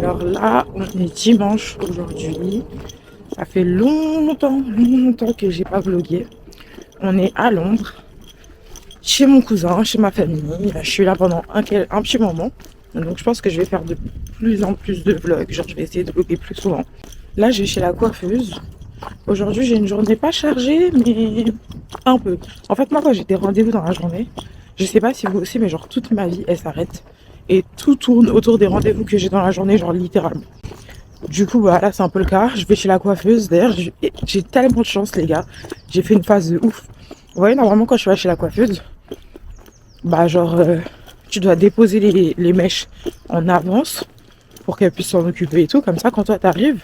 Alors là, on est dimanche aujourd'hui. Ça fait longtemps que j'ai pas vlogué. On est à Londres, chez mon cousin, chez ma famille. Je suis là pendant un petit moment. Donc je pense que je vais faire de plus en plus de vlogs. Genre je vais essayer de vlogger plus souvent. Là, je vais chez la coiffeuse. Aujourd'hui, j'ai une journée pas chargée, mais un peu. En fait, moi, quand j'ai des rendez-vous dans la journée, je sais pas si vous aussi, mais genre toute ma vie, elle s'arrête. Et tout tourne autour des rendez-vous que j'ai dans la journée, genre littéralement. Du coup, bah là, c'est un peu le cas. Je vais chez la coiffeuse. D'ailleurs, j'ai tellement de chance, les gars. J'ai fait une phase de ouf. Vous voyez, normalement, quand je vais chez la coiffeuse, bah genre, tu dois déposer les mèches en avance pour qu'elle puisse s'en occuper et tout. Comme ça, quand toi, t'arrives,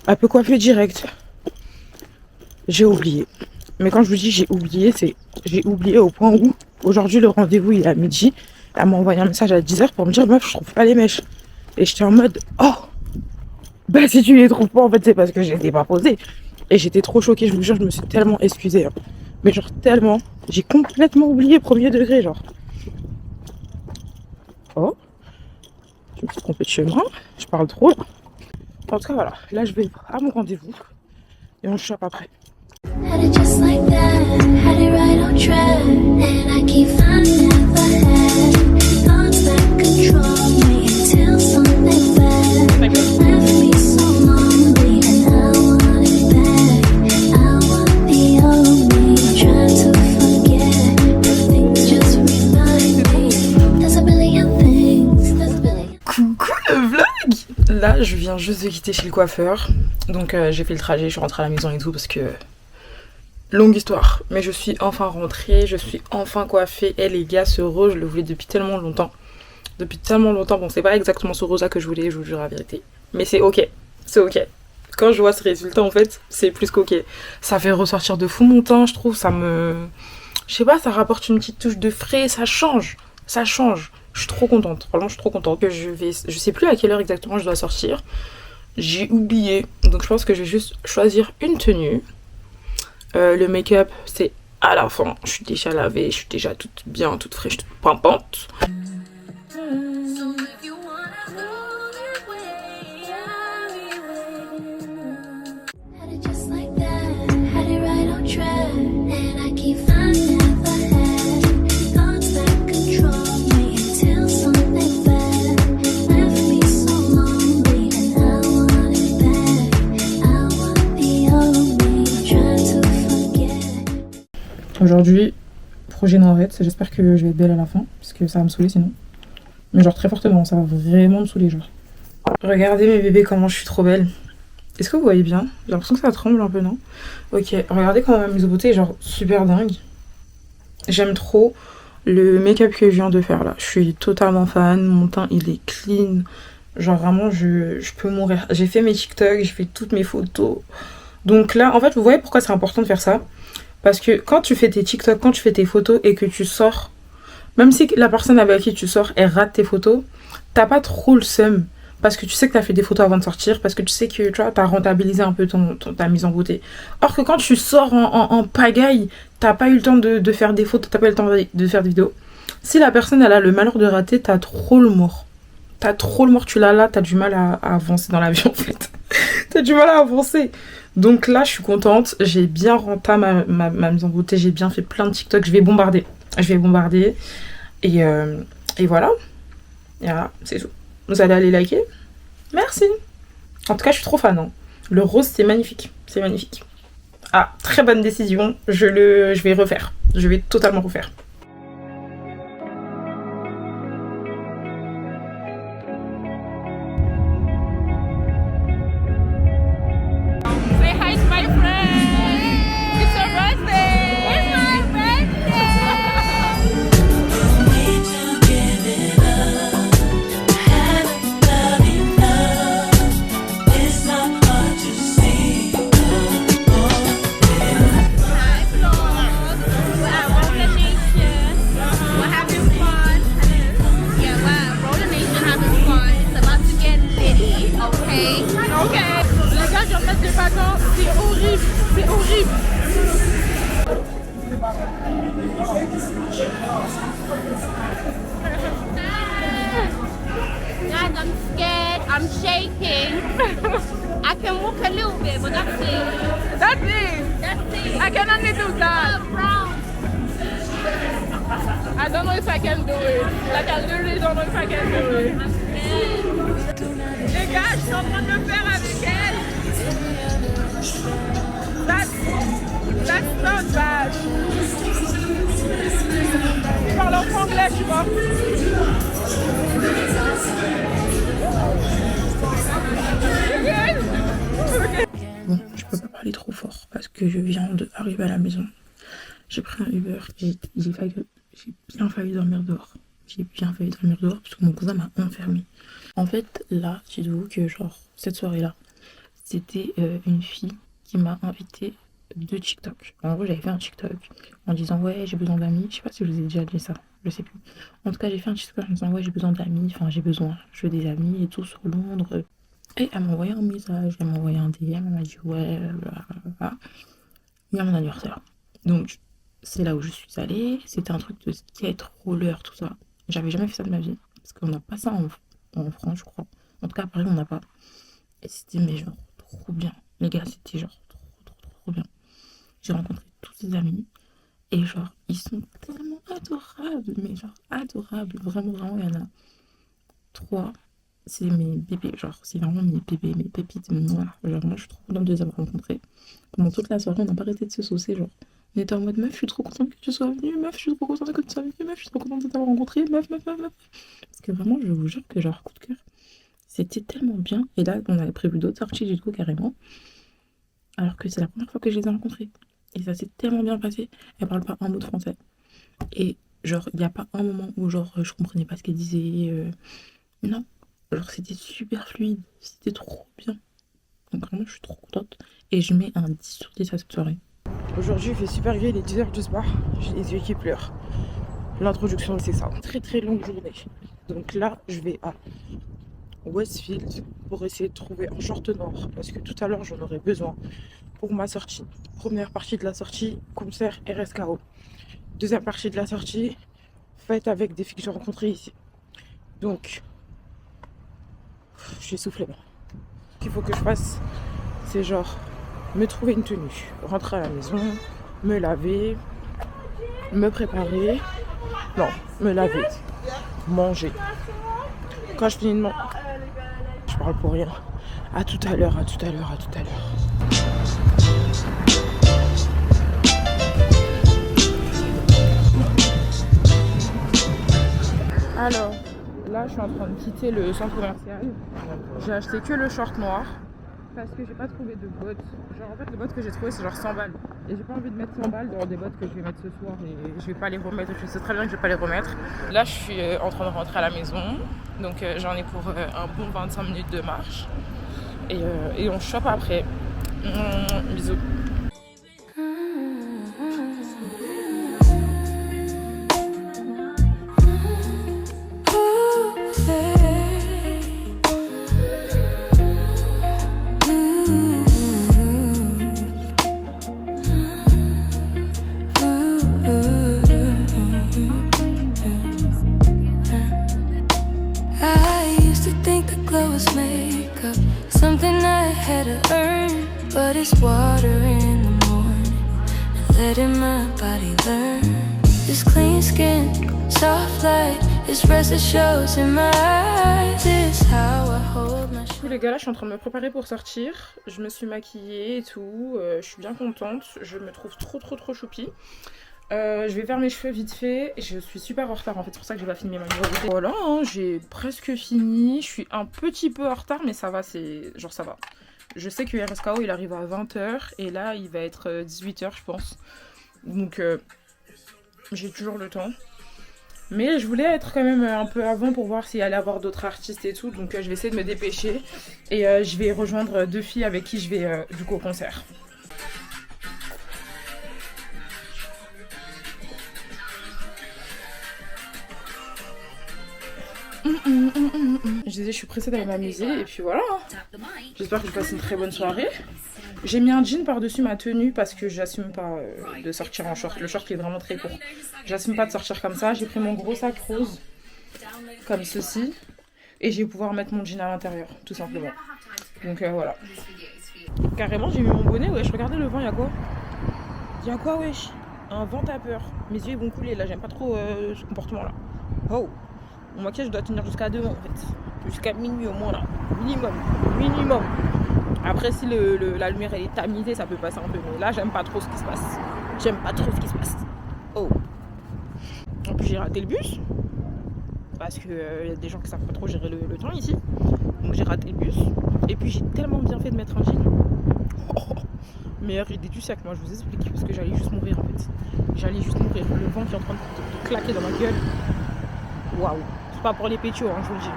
elle peut coiffer direct. J'ai oublié. Mais quand je vous dis j'ai oublié, c'est j'ai oublié au point où aujourd'hui le rendez-vous il est à midi. Elle m'a envoyé un message à 10h pour me dire meuf je trouve pas les mèches. Et j'étais en mode oh bah si tu les trouves pas en fait c'est parce que je les ai pas posées. Et j'étais trop choquée, je vous jure, je me suis tellement excusée. Hein. Mais genre tellement, j'ai complètement oublié premier degré genre. Oh, je me suis trompée de chemin, je parle trop là. En tout cas voilà, là je vais à mon rendez-vous et on chope après. Had it just like that, had it right on track, and I keep finding never had thoughts that control me until something bad left me so lonely, and I want it back. I want the old me, try to forget the things just remind me. There's a billion things, there's a billion. Coucou le vlog. Là je viens juste de quitter chez le coiffeur, donc j'ai fait le trajet, je suis rentrée à la maison et tout parce que longue histoire, mais je suis enfin rentrée, je suis enfin coiffée. Et les gars, ce rose, je le voulais depuis tellement longtemps. Depuis tellement longtemps, bon c'est pas exactement ce rose là que je voulais, je vous jure la vérité. Mais c'est ok, c'est ok. Quand je vois ce résultat en fait, c'est plus qu'ok. Ça fait ressortir de fou mon teint, je trouve, ça me... Je sais pas, ça rapporte une petite touche de frais, ça change, ça change. Je suis trop contente, vraiment je suis trop contente. Je sais plus à quelle heure exactement je dois sortir. J'ai oublié, donc je pense que je vais juste choisir une tenue. Le make-up, c'est à la fin. Je suis déjà lavée, je suis déjà toute bien, toute fraîche, toute pimpante. Had it just like that, had it right on track, and I keep finding never had thoughts that control me until something bad left me so lonely, and I want it back. I want the old me, try to forget. Aujourd'hui, projet navette, j'espère que je vais être belle à la fin, parce que ça va me saouler sinon. Mais genre très fortement, ça va vraiment me saouler genre. Regardez mes bébés comment je suis trop belle. Est-ce que vous voyez bien? J'ai l'impression que ça tremble un peu, non? Ok, regardez comment ma mise au beauté est genre super dingue. J'aime trop le make-up que je viens de faire là. Je suis totalement fan, mon teint il est clean. Genre vraiment je peux mourir. J'ai fait mes TikTok, j'ai fait toutes mes photos. Donc là, en fait, vous voyez pourquoi c'est important de faire ça? Parce que quand tu fais tes TikTok, quand tu fais tes photos et que tu sors, même si la personne avec qui tu sors, elle rate tes photos, t'as pas trop le seum. Parce que tu sais que t'as fait des photos avant de sortir, parce que tu sais que tu vois, t'as rentabilisé un peu ta mise en beauté. Or que quand tu sors en pagaille, t'as pas eu le temps de faire des photos, t'as pas eu le temps de faire des vidéos. Si la personne elle a le malheur de rater, t'as trop le mort. T'as trop le mort, tu l'as là, t'as du mal à avancer dans la vie en fait. T'as du mal à avancer. Donc là, je suis contente, j'ai bien renté ma mise en beauté, j'ai bien fait plein de TikTok, je vais bombarder. Et voilà. Et voilà, c'est tout. Vous allez aller liker. Merci. En tout cas, je suis trop fan. Hein. Le rose, c'est magnifique. C'est magnifique. Ah, très bonne décision. Je vais refaire. Je vais totalement refaire. Say hi to my friend. It's your birthday. It's my birthday. Hi, vlog. We're at Roller Nation. We're having fun. Yeah, we're at Roller Nation having fun. It's about to get litty, okay? Okay. Les gars, je reste des vacances. C'est horrible. C'est horrible. Guys, I'm scared. I'm shaking. I can walk a little bit, but that's it. That's it. That's it. I can only do that. Brown. I don't know if I can do it. Like I literally don't know if I can do it. Les gars, je suis en train de le faire avec elle. That's not bad. Je parle en anglais, tu vois. Bon, je peux pas parler trop fort parce que je viens d'arriver à la maison. J'ai pris un Uber, j'ai bien failli dormir dehors. J'ai bien failli dormir dehors parce que mon cousin m'a enfermé. En fait, là, dites-vous que genre, cette soirée-là, c'était une fille qui m'a invité de TikTok. En gros, j'avais fait un TikTok en disant ouais, j'ai besoin d'amis. Je sais pas si je vous ai déjà dit ça, je sais plus. En tout cas, j'ai fait un TikTok en disant ouais, j'ai besoin d'amis. Enfin, je veux des amis et tout sur Londres. Et elle m'a envoyé un message, elle m'a envoyé un DM, elle m'a dit ouais, blablabla. Il y a mon anniversaire. Donc, c'est là où je suis allée. C'était un truc de skate, roller, tout ça. J'avais jamais fait ça de ma vie. Parce qu'on n'a pas ça en France, je crois. En tout cas, à Paris, on n'a pas. Et c'était, mais genre, trop bien. Les gars, c'était genre trop bien. J'ai rencontré tous ces amis. Et genre, ils sont tellement adorables. Mais genre, adorables. Vraiment, il y en a 3. C'est mes bébés. Genre, c'est vraiment mes bébés, mes pépites. Moi, genre, moi, je suis trop contente de les avoir rencontrés. Pendant toute la soirée, on n'a pas arrêté de se saucer. Genre, on était en mode meuf, je suis trop contente que tu sois venue. Meuf, je suis trop contente que tu sois venue. Meuf, je suis trop contente de t'avoir rencontré. Meuf. Parce que vraiment, je vous jure que genre, coup de cœur. C'était tellement bien. Et là, on avait prévu d'autres sorties du coup, carrément. Alors que c'est la première fois que je les ai rencontrées. Et ça s'est tellement bien passé. Elle parle pas un mot de français. Et genre, il n'y a pas un moment où genre, je comprenais pas ce qu'elle disait. Non. Genre, c'était super fluide. C'était trop bien. Donc vraiment, je suis trop contente. Et je mets un 10 sur 10 à cette soirée. Aujourd'hui, il fait super gris, il est 10h du soir. J'ai les yeux qui pleurent. L'introduction, c'est ça. Très longue journée. Donc là, je vais à Westfield pour essayer de trouver un short noir parce que tout à l'heure j'en aurais besoin pour ma sortie. Première partie de la sortie, concert RSKO. Deuxième partie de la sortie, fête avec des filles que j'ai rencontrées ici. Donc, j'ai soufflé. Ce qu'il faut que je fasse, c'est genre me trouver une tenue, rentrer à la maison, me laver, me préparer. Non, me laver, manger. Quand je finis de manger, je parle pour rien. À tout à l'heure. Alors, là, je suis en train de quitter le centre commercial. J'ai acheté que le short noir parce que j'ai pas trouvé de bottes. Genre, en fait, les bottes que j'ai trouvées, c'est genre 100 balles. Et j'ai pas envie de mettre 100 balles dans des bottes que je vais mettre ce soir et je vais pas les remettre. Je sais très bien que je vais pas les remettre. Là, je suis en train de rentrer à la maison. Donc, j'en ai pour un bon 25 minutes de marche. Et on chope après. Bisous. Something I had to earn, but it's water in the morning, letting my body learn. This clean skin, soft light, this rest that shows in my eyes. This is how I hold my Du coup, les gars, là, je suis en train de me préparer pour sortir. Je me suis maquillée et tout. Je suis bien contente. Je me trouve trop choupie. Je vais faire mes cheveux vite fait. Je suis super en retard en fait, c'est pour ça que j'ai pas filmé ma vidéo. Voilà, hein, j'ai presque fini. Je suis un petit peu en retard, mais ça va, c'est genre ça va. Je sais que RSKO il arrive à 20h et là il va être 18h, je pense. Donc j'ai toujours le temps. Mais je voulais être quand même un peu avant pour voir s'il allait y avoir d'autres artistes et tout. Donc je vais essayer de me dépêcher. Et je vais rejoindre 2 filles avec qui je vais du coup au concert. Je disais, je suis pressée d'aller m'amuser et puis voilà. J'espère que je passe une très bonne soirée. J'ai mis un jean par-dessus ma tenue parce que j'assume pas de sortir en short. Le short est vraiment très court. J'assume pas de sortir comme ça. J'ai pris mon gros sac rose, comme ceci. Et je vais pouvoir mettre mon jean à l'intérieur, tout simplement. Donc voilà. Carrément, j'ai mis mon bonnet, wesh. Regardez le vent, y'a quoi? Y'a quoi, wesh? Un vent à peur. Mes yeux ils vont couler là, j'aime pas trop ce comportement là. Oh! Mon maquillage doit tenir jusqu'à demain en fait. Jusqu'à minuit au moins là. Minimum. Après, si la lumière elle est tamisée, ça peut passer un peu. Mais là, j'aime pas trop ce qui se passe. Oh! En plus, j'ai raté le bus. Parce qu'il y a des gens qui savent pas trop gérer le temps ici. Donc j'ai raté le bus. Et puis j'ai tellement bien fait de mettre un jean. Meilleure idée du siècle, moi je vous explique. Parce que j'allais juste mourir en fait. Le vent qui est en train de claquer dans ma gueule. Waouh. C'est pas pour les pétios, hein, je vous le dis.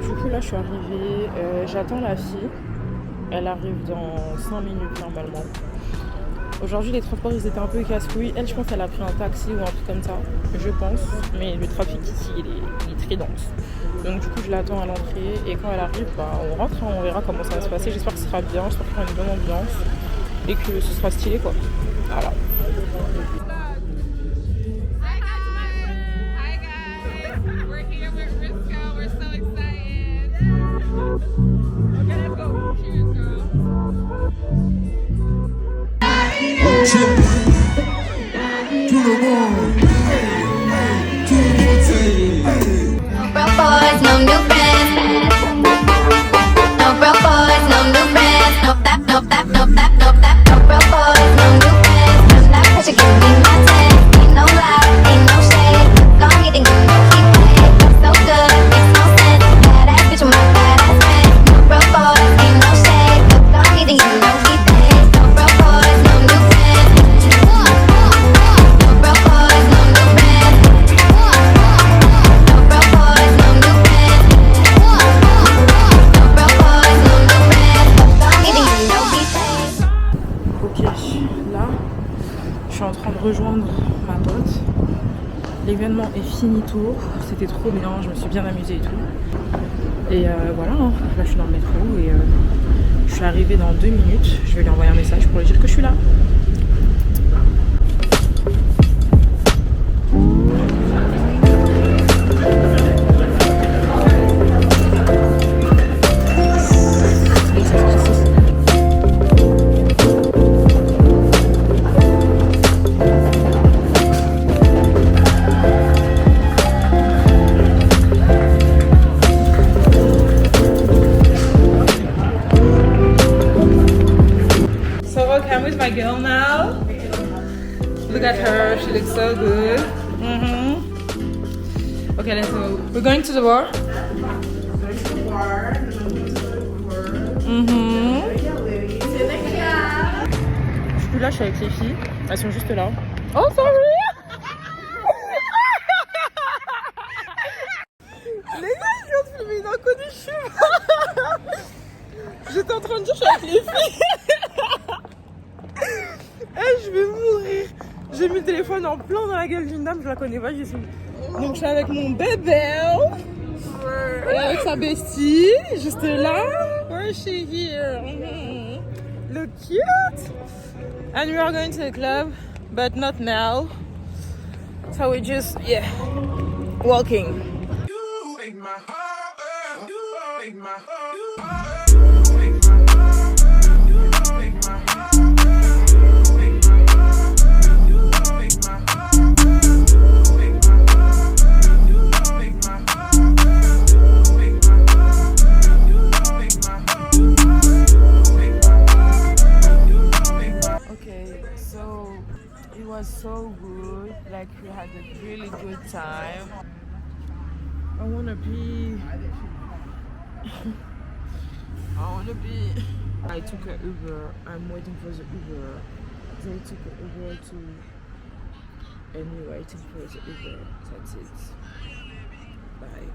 Du coup là je suis arrivée. J'attends la fille. Elle arrive dans 5 minutes normalement. Aujourd'hui, les transports, ils étaient un peu casse-couilles. Elle, je pense qu'elle a pris un taxi ou un truc comme ça. Je pense. Mais le trafic ici, il est très dense. Donc du coup, je l'attends à l'entrée. Et quand elle arrive, on rentre. Hein, on verra comment ça va se passer. J'espère que ce sera bien. J'espère qu'il y aura une bonne ambiance. Et que ce sera stylé, quoi. Voilà. Hi guys, we're here with Risco. We're so excited. Okay, let's go. Cheers, girl. No broke boys, no new friends. No broke boys, no new friends. No that. No broke boys, no new friends. I'm not pressure, give me my time. Ain't no lie, ain't no shade. Long eating, you know he paid. So good, makes no sense. Badass bitch with my badass friends. No broke boys, ain't no shade. Long eating, you know he paid. No broke boys, no new friends. No broke boys, no new friends. No broke boys, no new friends. No broke boys, no new friends. Long eating, you know he paid. Ok, là, je suis en train de rejoindre ma pote. L'événement est finito. C'était trop bien, je me suis bien amusée et tout. Et voilà, hein. Là je suis dans le métro et je suis arrivée dans 2 minutes. Je vais lui envoyer un message pour lui dire que je suis là. I'm with my girl now. Look at her, she looks so good. Okay, let's go. We're going to the bar. Je suis là, je suis avec les filles. Elles sont juste là. Oh, sorry! Les gars, ils viennent de filmer une inconnue. J'étais en train de dire, je suis avec les filles. Hey, je vais mourir. J'ai mis le téléphone en plein dans la gueule d'une dame, je la connais pas, j'y suis. Donc je suis avec mon bébé et avec sa bestie, juste là. Where is she here? Look cute. And we are going to the club, but not now. So we just, walking. You make my heart, you make my heart, So good, like we had a really good time. I wanna be. I took an Uber. I'm waiting for the Uber. They took an Uber too. And we're waiting for the Uber. That's it. Bye.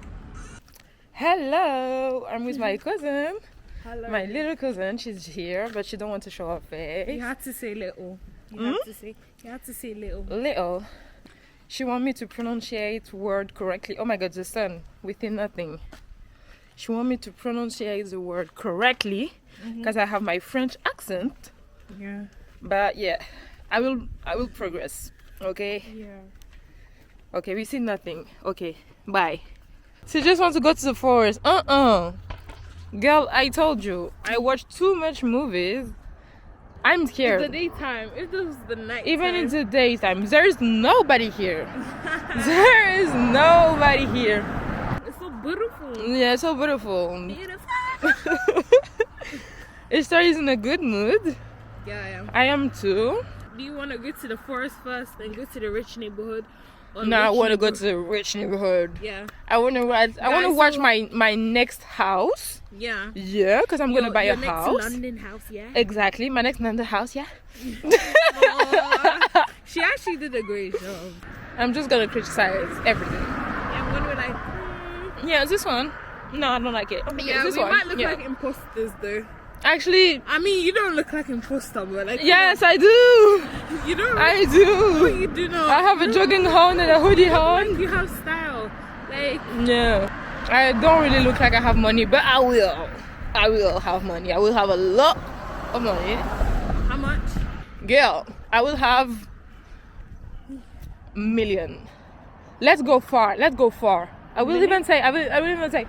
Hello! I'm with my cousin. Hello. My little cousin. She's here, but she don't want to show her face. You had to say little. You had to say little. Little. She want me to pronunciate word correctly. Oh my god, the sun within nothing. She want me to pronunciate the word correctly because I have my French accent. Yeah. But yeah, I will progress. Okay. Yeah. Okay, we see nothing. Okay, bye. She just wants to go to the forest. Girl, I told you, I watch too much movies. I'm It's the scared. daytime. If this was the night. Even in the daytime, there is nobody here. There is nobody here. It's so beautiful. Yeah, so beautiful. Beautiful. Esther is in a good mood. Yeah, I am. I am too. Do you want to go to the forest first and go to the rich neighborhood? Or No, I rich want to go neighborhood? to the rich neighborhood. Yeah. I want to watch. I want to Guys, watch so- my next house. Yeah. Yeah, because I'm gonna buy a your next house. London house, yeah. Exactly, my next London house. Yeah. Aw, she actually did a great job. I'm just gonna criticize everything. And when we're like, Yeah, this one. No, I don't like it. Okay, yeah, this we one. might look Yeah. like imposters though. Actually, I mean, you don't look like imposter, but like, yes, I do. you don't. I What do. you do know? I have a jogging on and a hoodie Like, on. you have style. Like, Yeah, I don't really look like I have money, but I will. I will have money. I will have a lot of money. how much? Girl, I will have million. Let's go far. Let's go far. I will even say. I will even say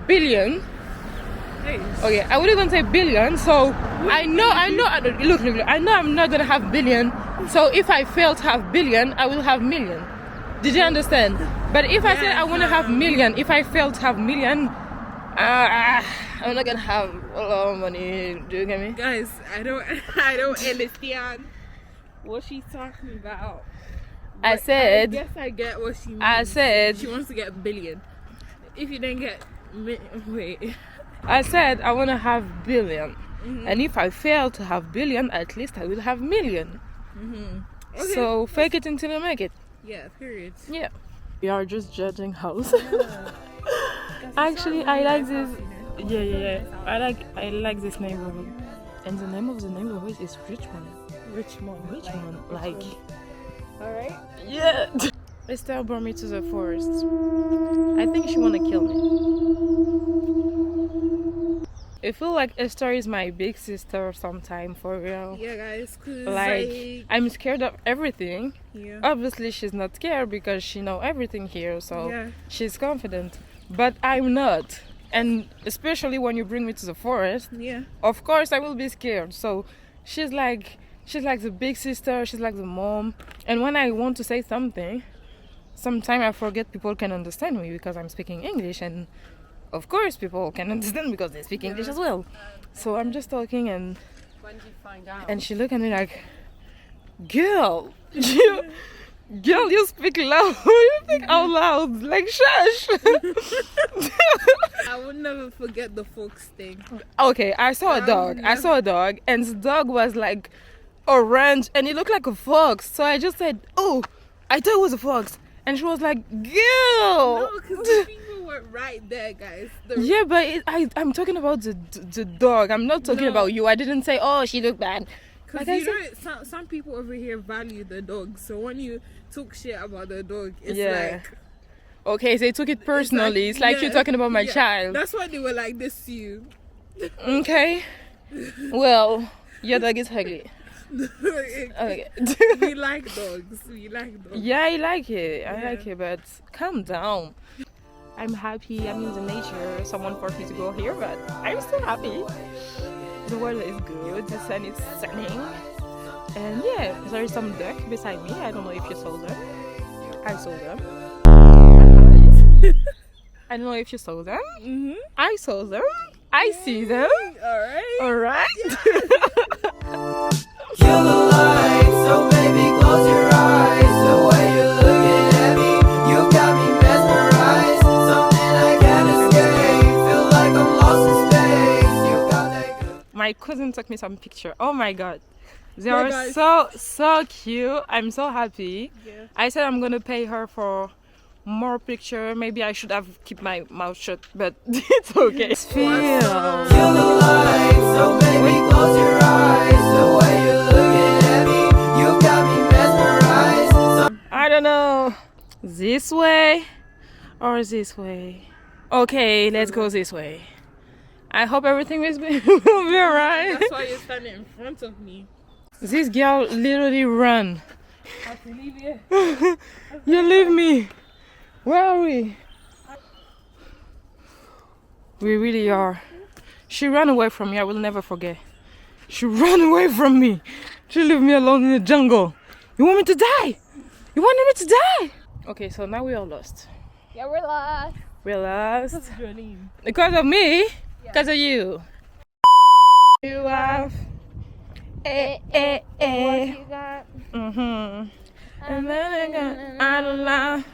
billion. Hey. Okay, I would even say billion. So I know. Look. I know I'm not gonna have billion. So if I fail to have billion, I will have million. Did you understand? But if I said I want to have million, if I fail to have million, I'm not gonna have a lot of money. Do you get me? Guys, I don't understand what she's talking about. I But I said. guess I get what she means. I said. She wants to get a billion. If you don't get wait. I said I want to have billion. And if I fail to have billion, at least I will have million. Okay. So fake it until you make it. Yeah, period. Yeah. We are just judging house. Actually, I like this. Yeah. I like this neighborhood. And the name of the neighborhood is Richmond. Richmond. Like. Alright. Yeah. Estelle brought me to the forest. I think she wanna kill me. I feel like Esther is my big sister sometime, for real. Yeah, guys, cause Like, I'm scared of everything. yeah. Obviously, she's not scared because she know everything here, so Yeah. she's confident. But I'm not. And especially when you bring me to the forest, Yeah. of course I will be scared. So she's like the big sister, she's like the mom. And when I want to say something, sometimes I forget people can understand me because I'm speaking English, and of course people can understand because they speak English as well. So I'm just talking, and When did you find out? and she looked at me like, girl, you speak loud. You speak out loud, like shush. I would never forget the fox thing. Okay, I saw a dog. And the dog was like orange, and it looked like a fox. So I just said, "Oh, I thought it was a fox." And she was like, "Girl." No, because the people were right there, guys. Yeah, but I'm talking about the dog. I'm not talking No. about you. I didn't say, "Oh, she looked bad." Because Like I you said- know, some people over here value the dog. So when you talk shit about the dog, it's Yeah. like Okay, so they took it personally. It's like yeah, you're talking about my yeah. child. That's why they were like this to you. Okay. Well, your dog is ugly. Okay. We like dogs. We like dogs. Yeah, I like it. I Yeah. like it, but calm down. I'm happy. I'm in the nature. Someone forced me to go here, but I'm still happy. The weather is good. The sun is shining. And yeah, there is some duck beside me. I don't know if you saw them. I saw them. I don't know if you saw them. Mm-hmm. I saw them. I see them. All right. Alright. Kill the light, so baby close your eyes. The way you're looking at me, you got me mesmerized. Something I can't escape, feel like I'm lost in space. You got that good. My cousin took me some picture. Oh my god. They Yeah, are guys. so cute. I'm so happy. Yeah. I said I'm gonna pay her for more picture. Maybe I should have keep my mouth shut, but it's okay. Feel. Kill the light, so baby close your eyes. The way you're looking at me, you got me mesmerized. I don't know. This way or this way? Okay, let's go this way. I hope everything will be alright. That's why you're standing in front of me. This girl literally run. I have to leave you. You leave me. Where are we? We really are. She ran away from me. I will never forget. She ran away from me. She left me alone in the jungle. You want me to die? You wanted me to die? Okay, so now we are lost. Yeah, we're lost. We're lost. Because of me? Because of you. You have. What you got? And then I got out of line.